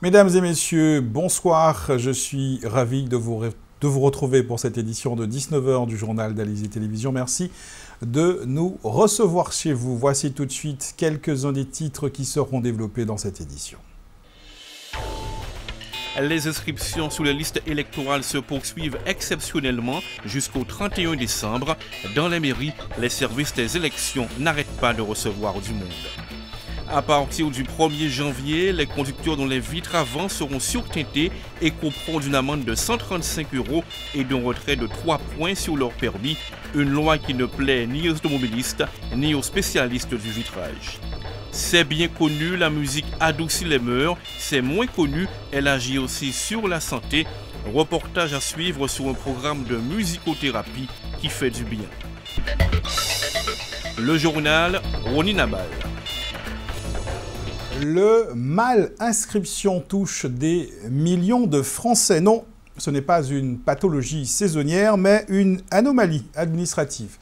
Mesdames et messieurs, bonsoir. Je suis ravi de vous retrouver pour cette édition de 19h du journal d'Alizé Télévision. Merci de nous recevoir chez vous. Voici tout de suite quelques-uns des titres qui seront développés dans cette édition. Les inscriptions sur les listes électorales se poursuivent exceptionnellement jusqu'au 31 décembre. Dans les mairies, les services des élections n'arrêtent pas de recevoir du monde. À partir du 1er janvier, les conducteurs dont les vitres avant seront surteintées et couperont d'une amende de 135 € et d'un retrait de 3 points sur leur permis, une loi qui ne plaît ni aux automobilistes ni aux spécialistes du vitrage. C'est bien connu, la musique adoucit les mœurs, c'est moins connu, elle agit aussi sur la santé. Reportage à suivre sur un programme de musicothérapie qui fait du bien. Le journal Rony Nabal. Le mal inscription touche des millions de Français. Non, ce n'est pas une pathologie saisonnière, mais une anomalie administrative.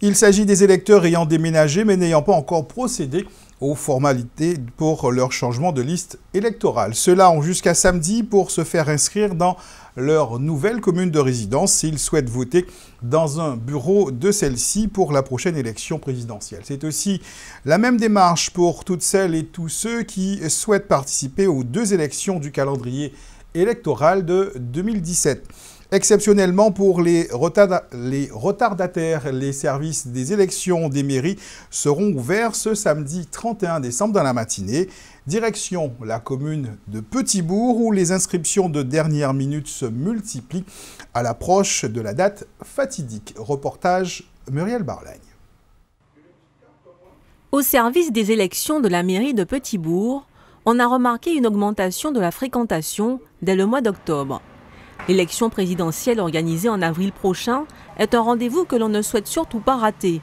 Il s'agit des électeurs ayant déménagé mais n'ayant pas encore procédé aux formalités pour leur changement de liste électorale. Ceux-là ont jusqu'à samedi pour se faire inscrire dans leur nouvelle commune de résidence s'ils souhaitent voter dans un bureau de celle-ci pour la prochaine élection présidentielle. C'est aussi la même démarche pour toutes celles et tous ceux qui souhaitent participer aux 2 élections du calendrier électoral de 2017. Exceptionnellement pour les retardataires, les services des élections des mairies seront ouverts ce samedi 31 décembre dans la matinée. Direction la commune de Petit-Bourg où les inscriptions de dernière minute se multiplient à l'approche de la date fatidique. Reportage Muriel Barlagne. Au service des élections de la mairie de Petit-Bourg, on a remarqué une augmentation de la fréquentation dès le mois d'octobre. L'élection présidentielle organisée en avril prochain est un rendez-vous que l'on ne souhaite surtout pas rater.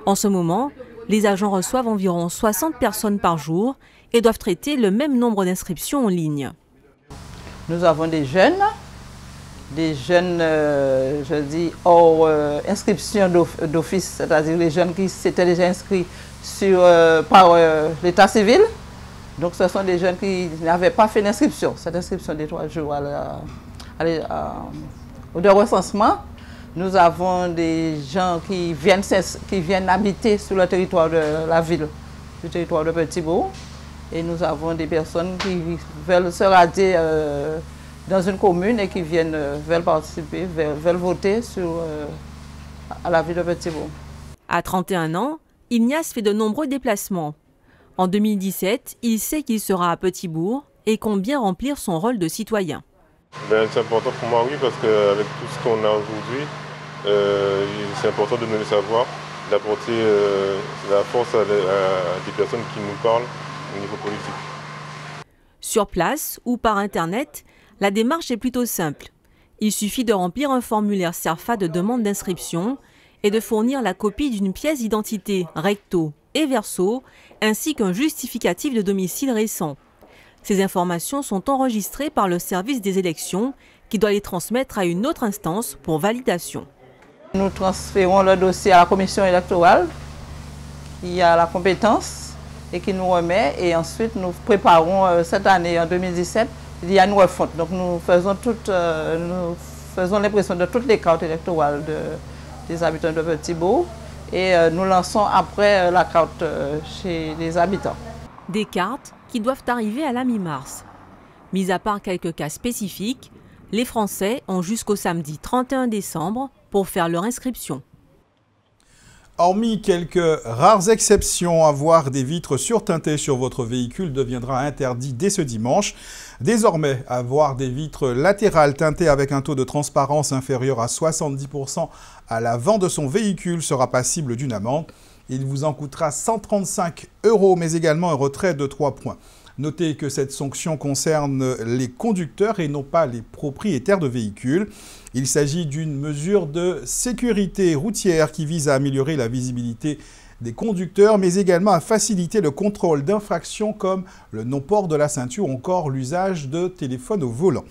En ce moment, les agents reçoivent environ 60 personnes par jour et doivent traiter le même nombre d'inscriptions en ligne. Nous avons des jeunes, hors inscription d'office, c'est-à-dire les jeunes qui s'étaient déjà inscrits par l'état civil. Donc ce sont des jeunes qui n'avaient pas fait d'inscription, cette inscription des 3 jours au recensement. Nous avons des gens qui viennent habiter sur le territoire de la ville, du territoire de Petit-Bourg. Et nous avons des personnes qui veulent se radier dans une commune et qui veulent participer, veulent voter à la ville de Petit-Bourg. À 31 ans, Ignace fait de nombreux déplacements. En 2017, il sait qu'il sera à Petit-Bourg et compte bien remplir son rôle de citoyen. C'est important pour moi, oui, parce qu'avec tout ce qu'on a aujourd'hui, c'est important de donner le savoir, d'apporter la force à des personnes qui nous parlent au niveau politique. Sur place ou par Internet, la démarche est plutôt simple. Il suffit de remplir un formulaire CERFA de demande d'inscription et de fournir la copie d'une pièce d'identité recto et verso, ainsi qu'un justificatif de domicile récent. Ces informations sont enregistrées par le service des élections qui doit les transmettre à une autre instance pour validation. Nous transférons le dossier à la commission électorale qui a la compétence et qui nous remet. Et ensuite, nous préparons cette année, en 2017, il y a une refonte. Donc nous faisons l'impression de toutes les cartes électorales des habitants de Petit-Bourg et nous lançons après la carte chez les habitants. Des cartes qui doivent arriver à la mi-mars. Mis à part quelques cas spécifiques, les Français ont jusqu'au samedi 31 décembre pour faire leur inscription. Hormis quelques rares exceptions, avoir des vitres surteintées sur votre véhicule deviendra interdit dès ce dimanche. Désormais, avoir des vitres latérales teintées avec un taux de transparence inférieur à 70% à l'avant de son véhicule sera passible d'une amende. Il vous en coûtera 135 €, mais également un retrait de 3 points. Notez que cette sanction concerne les conducteurs et non pas les propriétaires de véhicules. Il s'agit d'une mesure de sécurité routière qui vise à améliorer la visibilité des conducteurs, mais également à faciliter le contrôle d'infractions comme le non-port de la ceinture ou encore l'usage de téléphone au volant.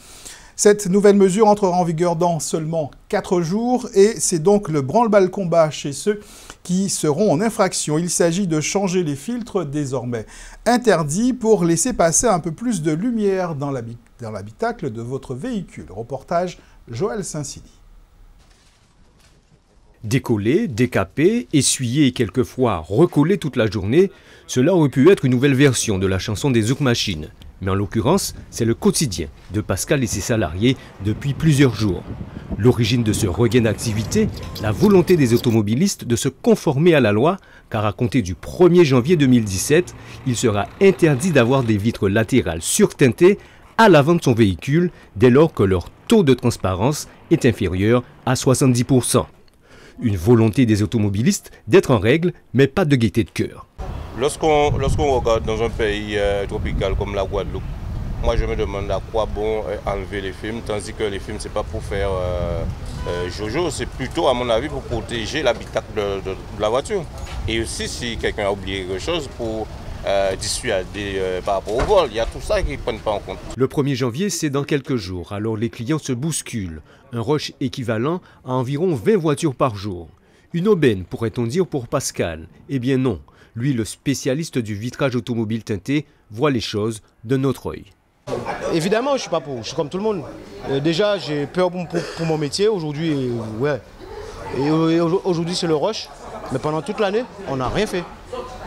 Cette nouvelle mesure entrera en vigueur dans seulement 4 jours et c'est donc le branle-bas-le-combat chez ceux qui seront en infraction. Il s'agit de changer les filtres désormais interdits pour laisser passer un peu plus de lumière dans l'habitacle de votre véhicule. Reportage Joël Saint-Sidi. Décoller, décaper, essuyer et quelquefois recoller toute la journée, cela aurait pu être une nouvelle version de la chanson des Zouk Machines. Mais en l'occurrence, c'est le quotidien de Pascal et ses salariés depuis plusieurs jours. L'origine de ce regain d'activité, la volonté des automobilistes de se conformer à la loi, car à compter du 1er janvier 2017, il sera interdit d'avoir des vitres latérales surteintées à l'avant de son véhicule dès lors que leur taux de transparence est inférieur à 70%. Une volonté des automobilistes d'être en règle, mais pas de gaieté de cœur. Lorsqu'on regarde dans un pays tropical comme la Guadeloupe, moi je me demande à quoi bon enlever les films, tandis que les films c'est pas pour faire jojo, c'est plutôt à mon avis pour protéger l'habitacle de la voiture. Et aussi si quelqu'un a oublié quelque chose pour dissuader par rapport au vol, il y a tout ça qu'ils ne prennent pas en compte. Le 1er janvier c'est dans quelques jours, alors les clients se bousculent, un rush équivalent à environ 20 voitures par jour. Une aubaine pourrait-on dire pour Pascal? Eh bien non. Lui, le spécialiste du vitrage automobile teinté, voit les choses d'un autre œil. Évidemment, je ne suis pas pour, je suis comme tout le monde. Déjà, j'ai peur pour mon métier. Aujourd'hui, ouais. Et aujourd'hui, c'est le rush. Mais pendant toute l'année, on n'a rien fait.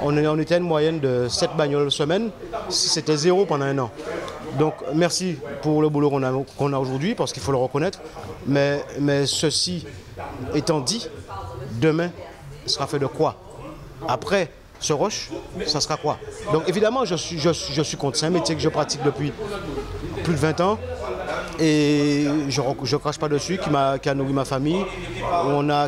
On était à une moyenne de 7 bagnoles semaine. C'était 0 pendant un an. Donc, merci pour le boulot qu'on a aujourd'hui, parce qu'il faut le reconnaître. Mais ceci étant dit, demain sera fait de quoi? Après ce rush, ça sera quoi? Donc évidemment, je suis contre. C'est un métier que je pratique depuis plus de 20 ans et je ne crache pas dessus, qui a nourri ma famille,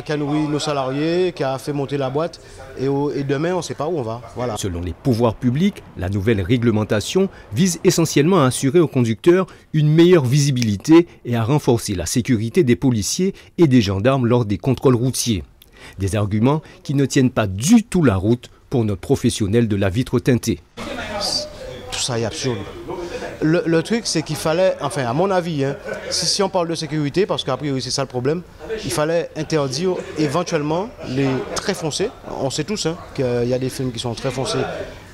qui a nourri nos salariés, qui a fait monter la boîte et demain, on ne sait pas où on va. Voilà. Selon les pouvoirs publics, la nouvelle réglementation vise essentiellement à assurer aux conducteurs une meilleure visibilité et à renforcer la sécurité des policiers et des gendarmes lors des contrôles routiers. Des arguments qui ne tiennent pas du tout la route pour notre professionnel de la vitre teintée. Tout ça est absurde. Le truc, c'est qu'il fallait, enfin à mon avis, hein, si on parle de sécurité, parce qu'a priori c'est ça le problème, il fallait interdire éventuellement les très foncés. On sait tous qu'il y a des films qui sont très foncés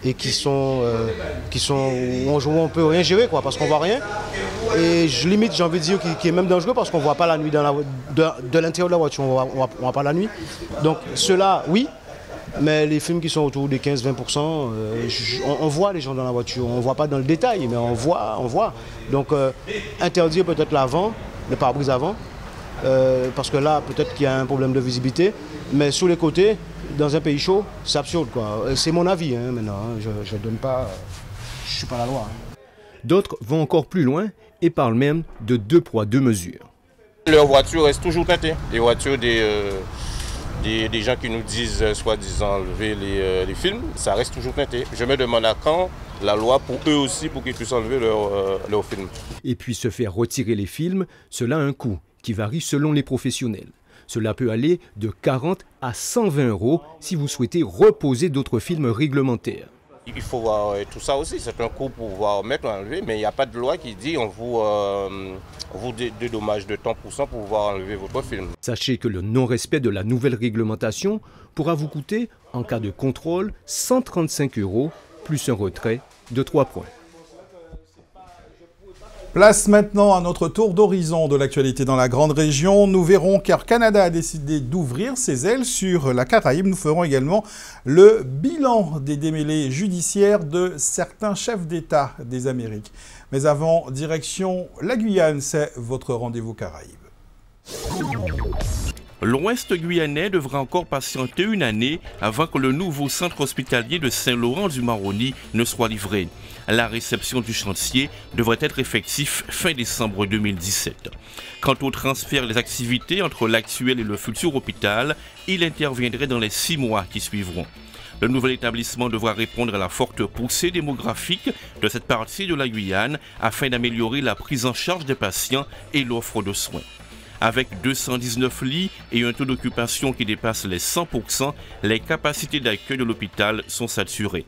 et qui sont où on peut rien gérer, quoi, parce qu'on voit rien. Et limite, j'ai envie de dire qui est même dangereux parce qu'on ne voit pas la nuit de l'intérieur de la voiture, on ne voit pas la nuit. Donc ceux-là, oui. Mais les films qui sont autour des 15-20%, on voit les gens dans la voiture. On ne voit pas dans le détail, mais on voit. Donc interdire peut-être l'avant, le pare-brise avant, parce que là, peut-être qu'il y a un problème de visibilité. Mais sur les côtés, dans un pays chaud, c'est absurde, quoi. C'est mon avis, hein, maintenant. Je ne donne pas... Je ne suis pas la loi. D'autres vont encore plus loin et parlent même de 2 poids, 2 mesures. Leurs voitures restent toujours teintées. Les voitures des gens qui nous disent soi-disant enlever les films, ça reste toujours teinté. Je me demande à quand la loi pour eux aussi, pour qu'ils puissent enlever leurs films. Et puis se faire retirer les films, cela a un coût qui varie selon les professionnels. Cela peut aller de 40 à 120 € si vous souhaitez reposer d'autres films réglementaires. Il faut voir tout ça aussi, c'est un coût pour pouvoir mettre ou enlever, mais il n'y a pas de loi qui dit on vous dédommage de tant % pour pouvoir enlever votre film. Sachez que le non-respect de la nouvelle réglementation pourra vous coûter, en cas de contrôle, 135 € plus un retrait de 3 points. Place maintenant à notre tour d'horizon de l'actualité dans la grande région. Nous verrons qu'Air Canada a décidé d'ouvrir ses ailes sur la Caraïbe. Nous ferons également le bilan des démêlés judiciaires de certains chefs d'État des Amériques. Mais avant, direction la Guyane, c'est votre rendez-vous Caraïbe. L'Ouest guyanais devra encore patienter une année avant que le nouveau centre hospitalier de Saint-Laurent-du-Maroni ne soit livré. La réception du chantier devrait être effective fin décembre 2017. Quant au transfert des activités entre l'actuel et le futur hôpital, il interviendrait dans les 6 mois qui suivront. Le nouvel établissement devra répondre à la forte poussée démographique de cette partie de la Guyane afin d'améliorer la prise en charge des patients et l'offre de soins. Avec 219 lits et un taux d'occupation qui dépasse les 100%, les capacités d'accueil de l'hôpital sont saturées.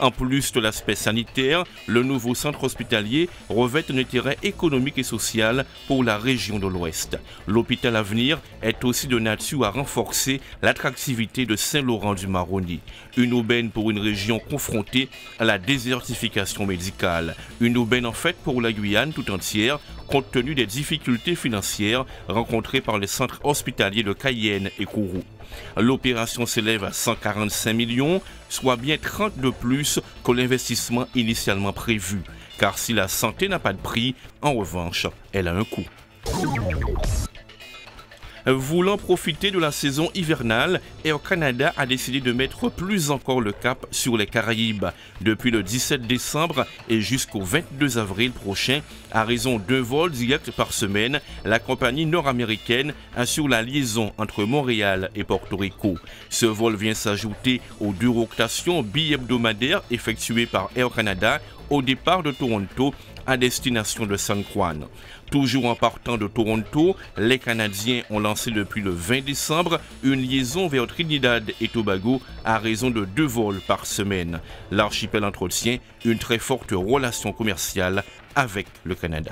En plus de l'aspect sanitaire, le nouveau centre hospitalier revêt un intérêt économique et social pour la région de l'Ouest. L'hôpital à venir est aussi de nature à renforcer l'attractivité de Saint-Laurent-du-Maroni. Une aubaine pour une région confrontée à la désertification médicale. Une aubaine en fait pour la Guyane tout entière, compte tenu des difficultés financières rencontrées par les centres hospitaliers de Cayenne et Kourou. L'opération s'élève à 145 millions, soit bien 30 de plus que l'investissement initialement prévu. Car si la santé n'a pas de prix, en revanche, elle a un coût. Voulant profiter de la saison hivernale, Air Canada a décidé de mettre plus encore le cap sur les Caraïbes. Depuis le 17 décembre et jusqu'au 22 avril prochain, à raison d'un vol direct par semaine, la compagnie nord-américaine assure la liaison entre Montréal et Porto Rico. Ce vol vient s'ajouter aux 2 rotations bi-hebdomadaires effectuées par Air Canada au départ de Toronto à destination de San Juan. Toujours en partant de Toronto, les Canadiens ont lancé depuis le 20 décembre une liaison vers Trinidad et Tobago à raison de 2 vols par semaine. L'archipel entretient une très forte relation commerciale avec le Canada.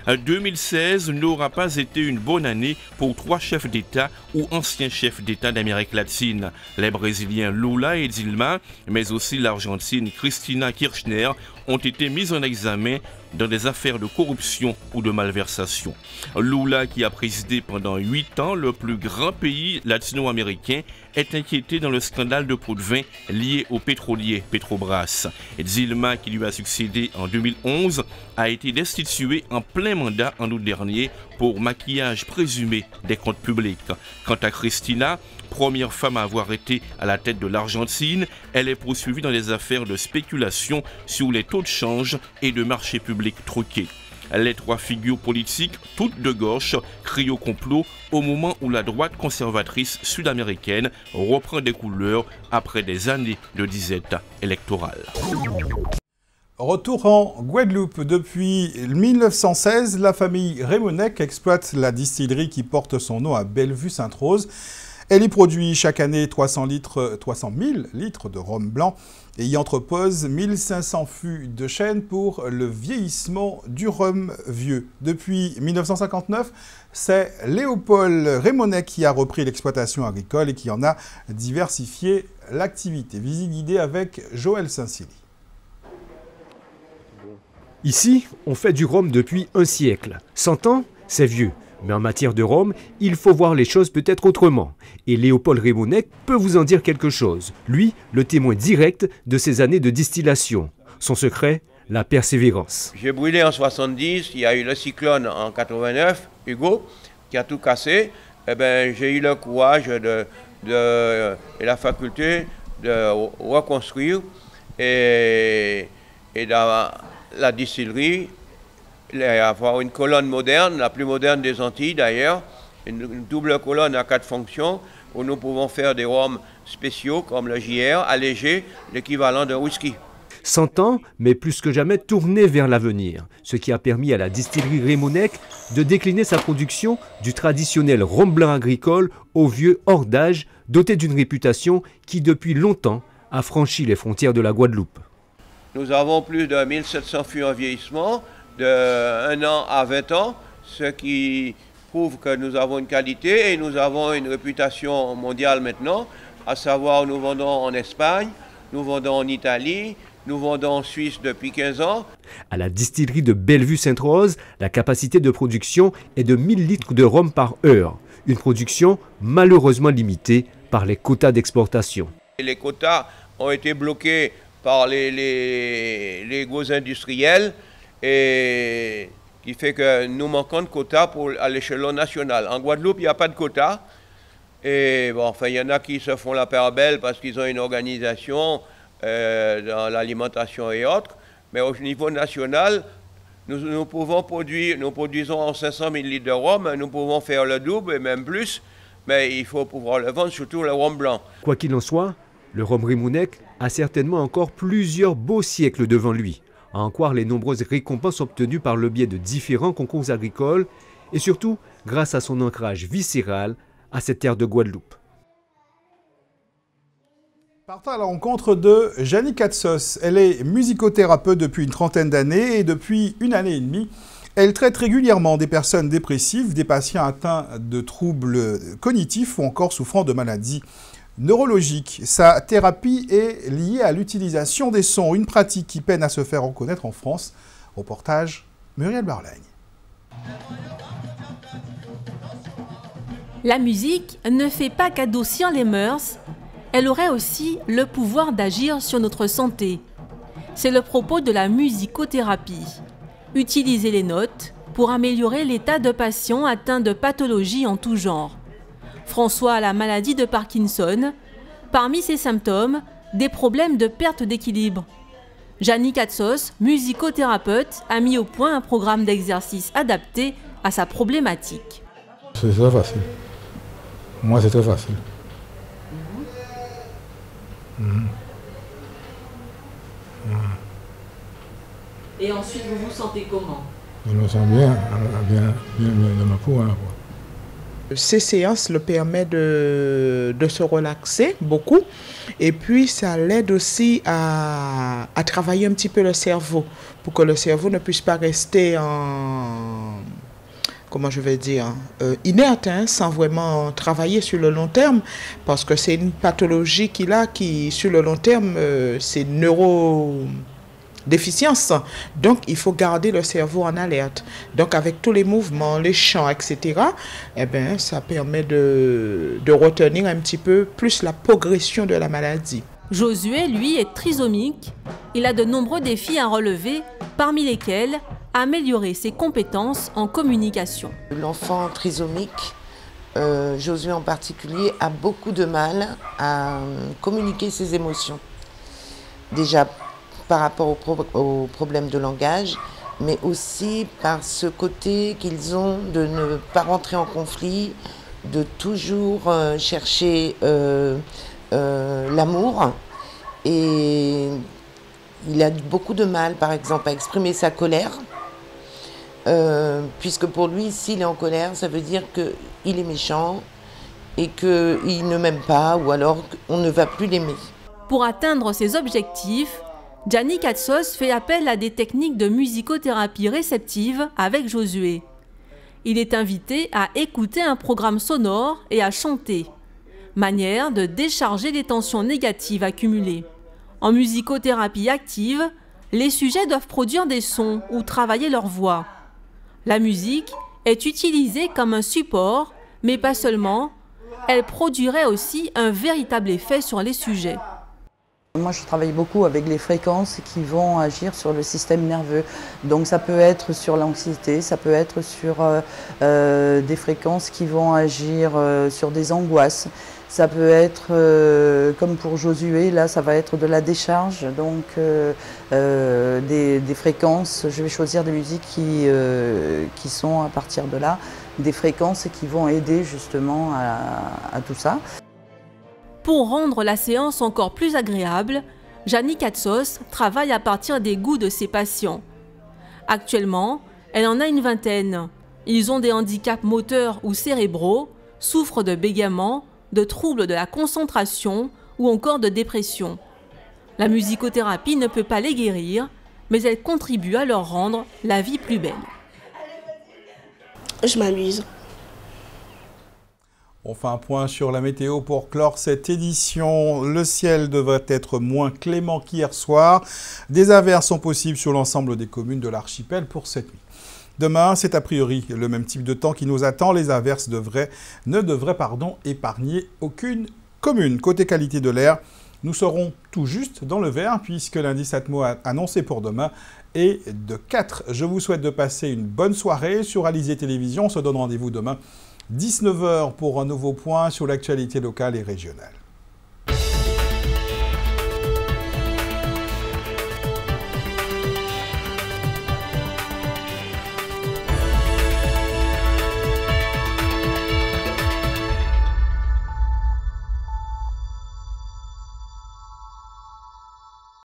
2016 n'aura pas été une bonne année pour 3 chefs d'État ou anciens chefs d'État d'Amérique latine. Les Brésiliens Lula et Dilma, mais aussi l'Argentine Cristina Kirchner, ont été mis en examen dans des affaires de corruption ou de malversation. Lula, qui a présidé pendant 8 ans le plus grand pays latino-américain, est inquiété dans le scandale de pots de vin lié au pétrolier Petrobras. Dilma, qui lui a succédé en 2011, a été destituée en plein mandat en août dernier pour maquillage présumé des comptes publics. Quant à Cristina, première femme à avoir été à la tête de l'Argentine, elle est poursuivie dans des affaires de spéculation sur les taux de change et de marchés publics truqués. Les 3 figures politiques, toutes de gauche, crient au complot au moment où la droite conservatrice sud-américaine reprend des couleurs après des années de disette électorale. Retour en Guadeloupe. Depuis 1916, la famille Rémonec exploite la distillerie qui porte son nom à Bellevue-Sainte-Rose. Elle y produit chaque année 300 000 litres de rhum blanc et y entrepose 1500 fûts de chêne pour le vieillissement du rhum vieux. Depuis 1959, c'est Léopold Rémonec qui a repris l'exploitation agricole et qui en a diversifié l'activité. Visite guidée avec Joël Saint-Cily. Ici, on fait du rhum depuis un siècle. 100 ans, c'est vieux. Mais en matière de rhum, il faut voir les choses peut-être autrement. Et Léopold Rémonec peut vous en dire quelque chose. Lui, le témoin direct de ces années de distillation. Son secret, la persévérance. J'ai brûlé en 70, il y a eu le cyclone en 89, Hugo, qui a tout cassé. Eh ben, j'ai eu le courage et la faculté de reconstruire et dans la distillerie, avoir une colonne moderne, la plus moderne des Antilles d'ailleurs, une double colonne à 4 fonctions, où nous pouvons faire des rhums spéciaux comme le JR, allégé, l'équivalent d'un whisky. 100 ans, mais plus que jamais tourné vers l'avenir, ce qui a permis à la distillerie Rémonec de décliner sa production du traditionnel rhum blanc agricole au vieux hors d'âge, doté d'une réputation qui depuis longtemps a franchi les frontières de la Guadeloupe. Nous avons plus de 1700 fûts en vieillissement, de 1 an à 20 ans, ce qui prouve que nous avons une qualité et nous avons une réputation mondiale maintenant, à savoir nous vendons en Espagne, nous vendons en Italie, nous vendons en Suisse depuis 15 ans. À la distillerie de Bellevue-Sainte-Rose, la capacité de production est de 1000 litres de rhum par heure, une production malheureusement limitée par les quotas d'exportation. Les quotas ont été bloqués par les gros industriels, et qui fait que nous manquons de quotas à l'échelon national. En Guadeloupe, il n'y a pas de quotas. Et bon, enfin, il y en a qui se font la paire belle parce qu'ils ont une organisation dans l'alimentation et autres. Mais au niveau national, nous produisons en 500 000 litres de rhum, nous pouvons faire le double et même plus, mais il faut pouvoir le vendre, surtout le rhum blanc. Quoi qu'il en soit, le rhum Rémonec a certainement encore plusieurs beaux siècles devant lui. à en croire les nombreuses récompenses obtenues par le biais de différents concours agricoles et surtout grâce à son ancrage viscéral à cette terre de Guadeloupe. Partons à la rencontre de Janie Katsos. Elle est musicothérapeute depuis une trentaine d'années et depuis une année et demie, elle traite régulièrement des personnes dépressives, des patients atteints de troubles cognitifs ou encore souffrant de maladies neurologiques. Sa thérapie est liée à l'utilisation des sons, une pratique qui peine à se faire reconnaître en France. Reportage Muriel Barlagne. La musique ne fait pas qu'adoucir les mœurs, elle aurait aussi le pouvoir d'agir sur notre santé. C'est le propos de la musicothérapie. Utiliser les notes pour améliorer l'état de patients atteints de pathologies en tout genre. François a la maladie de Parkinson. Parmi ses symptômes, des problèmes de perte d'équilibre. Janie Katsos, musicothérapeute, a mis au point un programme d'exercice adapté à sa problématique. C'est très facile. Moi, c'est très facile. Et ensuite, vous vous sentez comment? Je me sens bien dans ma peau. Hein. Ces séances le permettent de se relaxer beaucoup et puis ça l'aide aussi à travailler un petit peu le cerveau pour que le cerveau ne puisse pas rester inerte, hein, sans vraiment travailler sur le long terme, parce que c'est une pathologie qu'il a qui, sur le long terme, c'est neurodéficience. Donc, il faut garder le cerveau en alerte. Donc, avec tous les mouvements, les chants, etc., eh bien, ça permet de retenir un petit peu plus la progression de la maladie. Josué, lui, est trisomique. Il a de nombreux défis à relever, parmi lesquels améliorer ses compétences en communication. L'enfant trisomique, Josué en particulier, a beaucoup de mal à communiquer ses émotions. Déjà par rapport aux problèmes de langage, mais aussi par ce côté qu'ils ont de ne pas rentrer en conflit, de toujours chercher l'amour. Et il a beaucoup de mal, par exemple, à exprimer sa colère. Puisque pour lui, s'il est en colère, ça veut dire qu'il est méchant et qu'il ne m'aime pas, ou alors on ne va plus l'aimer. Pour atteindre ses objectifs, Janie Katsos fait appel à des techniques de musicothérapie réceptive avec Josué. Il est invité à écouter un programme sonore et à chanter, manière de décharger les tensions négatives accumulées. En musicothérapie active, les sujets doivent produire des sons ou travailler leur voix. La musique est utilisée comme un support, mais pas seulement. Elle produirait aussi un véritable effet sur les sujets. Moi, je travaille beaucoup avec les fréquences qui vont agir sur le système nerveux. Donc, ça peut être sur l'anxiété, ça peut être sur des fréquences qui vont agir sur des angoisses. Ça peut être, comme pour Josué, là, ça va être de la décharge, donc des fréquences. Je vais choisir des musiques qui sont à partir de là, des fréquences qui vont aider justement à tout ça. Pour rendre la séance encore plus agréable, Janie Katsos travaille à partir des goûts de ses patients. Actuellement, elle en a une vingtaine. Ils ont des handicaps moteurs ou cérébraux, souffrent de bégaiement, de troubles de la concentration ou encore de dépression. La musicothérapie ne peut pas les guérir, mais elle contribue à leur rendre la vie plus belle. Je m'amuse. On fait un point sur la météo pour clore cette édition. Le ciel devrait être moins clément qu'hier soir. Des averses sont possibles sur l'ensemble des communes de l'archipel pour cette nuit. Demain, c'est a priori le même type de temps qui nous attend. Les averses ne devraient épargner aucune commune. Côté qualité de l'air, nous serons tout juste dans le vert puisque l'indice Atmo annoncé pour demain est de 4. Je vous souhaite de passer une bonne soirée sur Alizé Télévision. On se donne rendez-vous demain 19h pour un nouveau point sur l'actualité locale et régionale.